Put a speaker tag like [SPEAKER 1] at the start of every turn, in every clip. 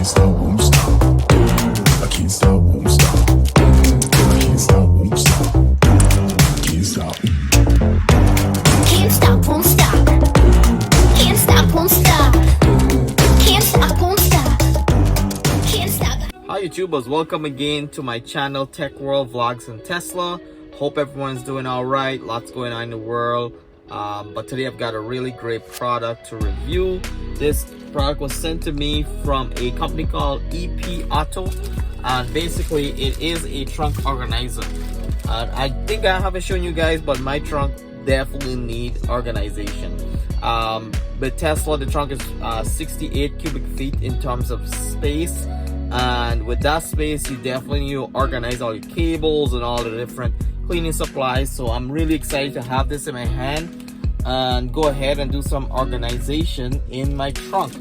[SPEAKER 1] can't stop, won't stop. I can't stop, won't stop. I can't stop, won't stop. Can't stop.
[SPEAKER 2] Can't stop, won't stop. Can't stop, won't stop. Can't stop, won't stop. Can't stop.
[SPEAKER 3] Hi YouTubers, welcome again to my channel Tech World Vlogs and Tesla. Hope everyone's doing all right. Lots going on in the world, but today I've got a really great product to review. This product was sent to me from a company called EPAuto, and basically it is a trunk organizer. I think I haven't shown you guys, but my trunk definitely need organization. With Tesla, the trunk is 68 cubic feet in terms of space, and with that space you definitely need to organize all your cables and all the different cleaning supplies. So I'm really excited to have this in my hand and go ahead and do some organization in my trunk.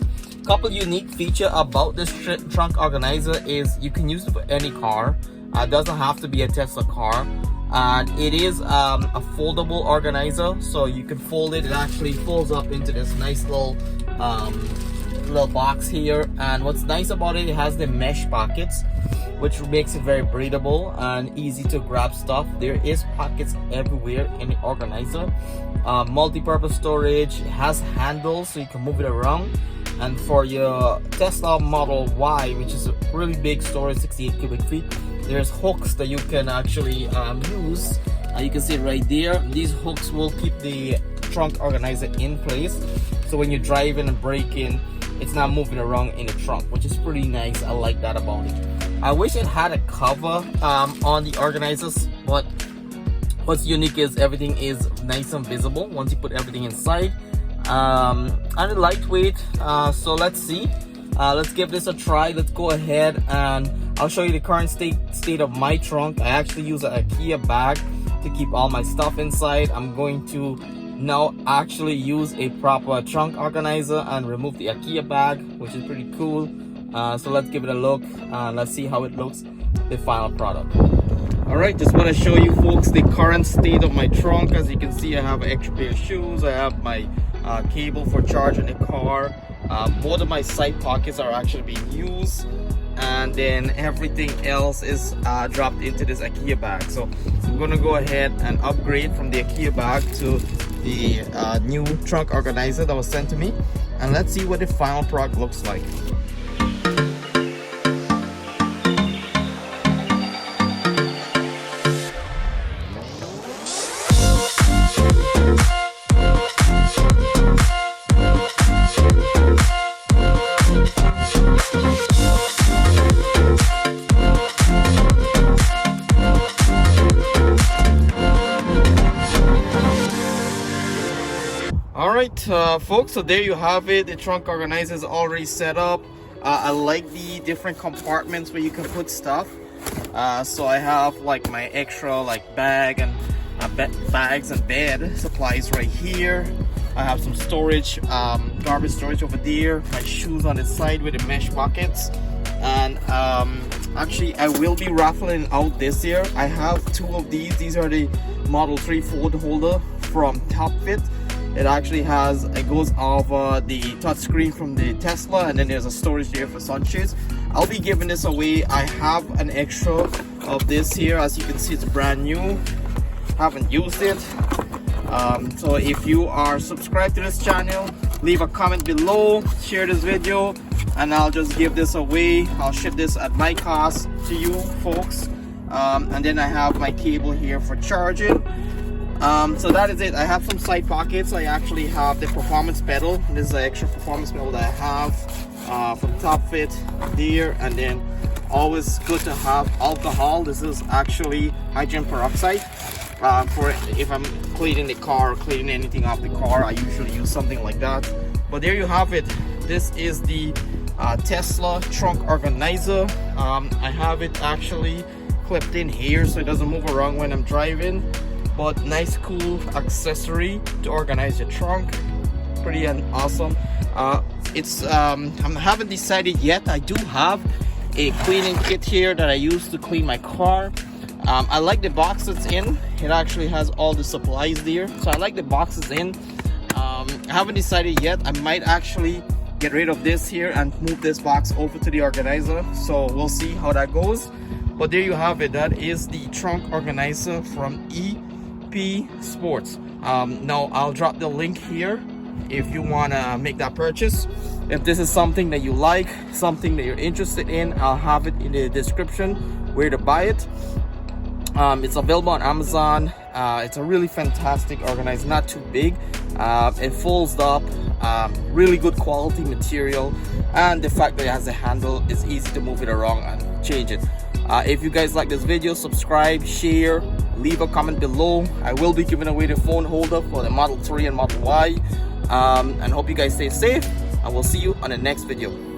[SPEAKER 3] Couple unique feature about this trunk organizer is you can use it for any car. It doesn't have to be a Tesla car, and it is a foldable organizer, so you can fold it. It actually folds up into this nice little box here, and what's nice about it, it has the mesh pockets, which makes it very breathable and easy to grab stuff. There is pockets everywhere in the organizer. Multi-purpose storage. It has handles so you can move it around, and for your Tesla Model Y, which is a really big storage, 68 cubic feet, there's hooks that you can actually use. You can see it right there. These hooks will keep the trunk organizer in place, so when you're driving and braking, it's not moving around in the trunk, which is pretty nice. I like that about it. I wish it had a cover on the organizers, but what's unique is everything is nice and visible once you put everything inside. And it's lightweight, so let's see. Let's give this a try. Let's go ahead and I'll show you the current state of my trunk. I actually use an IKEA bag to keep all my stuff inside. I'm going to now actually use a proper trunk organizer and remove the IKEA bag, which is pretty cool. So let's give it a look. Let's see how it looks, the final product. Alright, just want to show you folks the current state of my trunk. As you can see, I have an extra pair of shoes. I have my cable for charging the car. Both of my side pockets are actually being used, and then everything else is dropped into this IKEA bag. So I'm going to go ahead and upgrade from the IKEA bag to the new trunk organizer that was sent to me, and let's see what the final product looks like. Alright folks, so there you have it. The trunk organizer is already set up. I like the different compartments where you can put stuff. So I have like my extra like bag and bags and bed supplies right here. I have some storage, garbage storage over there. My shoes on the side with the mesh pockets. And actually I will be raffling out this year. I have two of these. These are the Model 3 fold holder from TopFit. It actually has, it goes over the touch screen from the Tesla, and then there's a storage there for sunshades. I'll be giving this away. I have an extra of this here. As you can see, it's brand new. Haven't used it. So if you are subscribed to this channel, leave a comment below, share this video, and I'll just give this away. I'll ship this at my cost to you folks. And then I have my cable here for charging. So that is it. I have some side pockets. I actually have the performance pedal. This is an extra performance pedal that I have from TopFit there, and then always good to have alcohol. This is actually hydrogen peroxide for if I'm cleaning the car or cleaning anything off the car. I usually use something like that. But there you have it. This is the Tesla trunk organizer. I have it actually clipped in here so it doesn't move around when I'm driving. But nice cool accessory to organize your trunk. Pretty awesome. It's I haven't decided yet. I do have a cleaning kit here that I use to clean my car. I like the box it's in. It actually has all the supplies there, so I like the box it's in. I haven't decided yet. I might actually get rid of this here and move this box over to the organizer. So we'll see how that goes. But there you have it. That is the trunk organizer from EP Sports. Now I'll drop the link here if you want to make that purchase. If this is something that you like, something that you're interested in, I'll have it in the description where to buy it. It's available on Amazon. It's a really fantastic organizer, not too big. It folds up, really good quality material, and the fact that it has a handle, is easy to move it around and change it. If you guys like this video, subscribe, share, leave a comment below. I will be giving away the phone holder for the Model 3 and Model Y, and hope you guys stay safe, and we'll see you on the next video.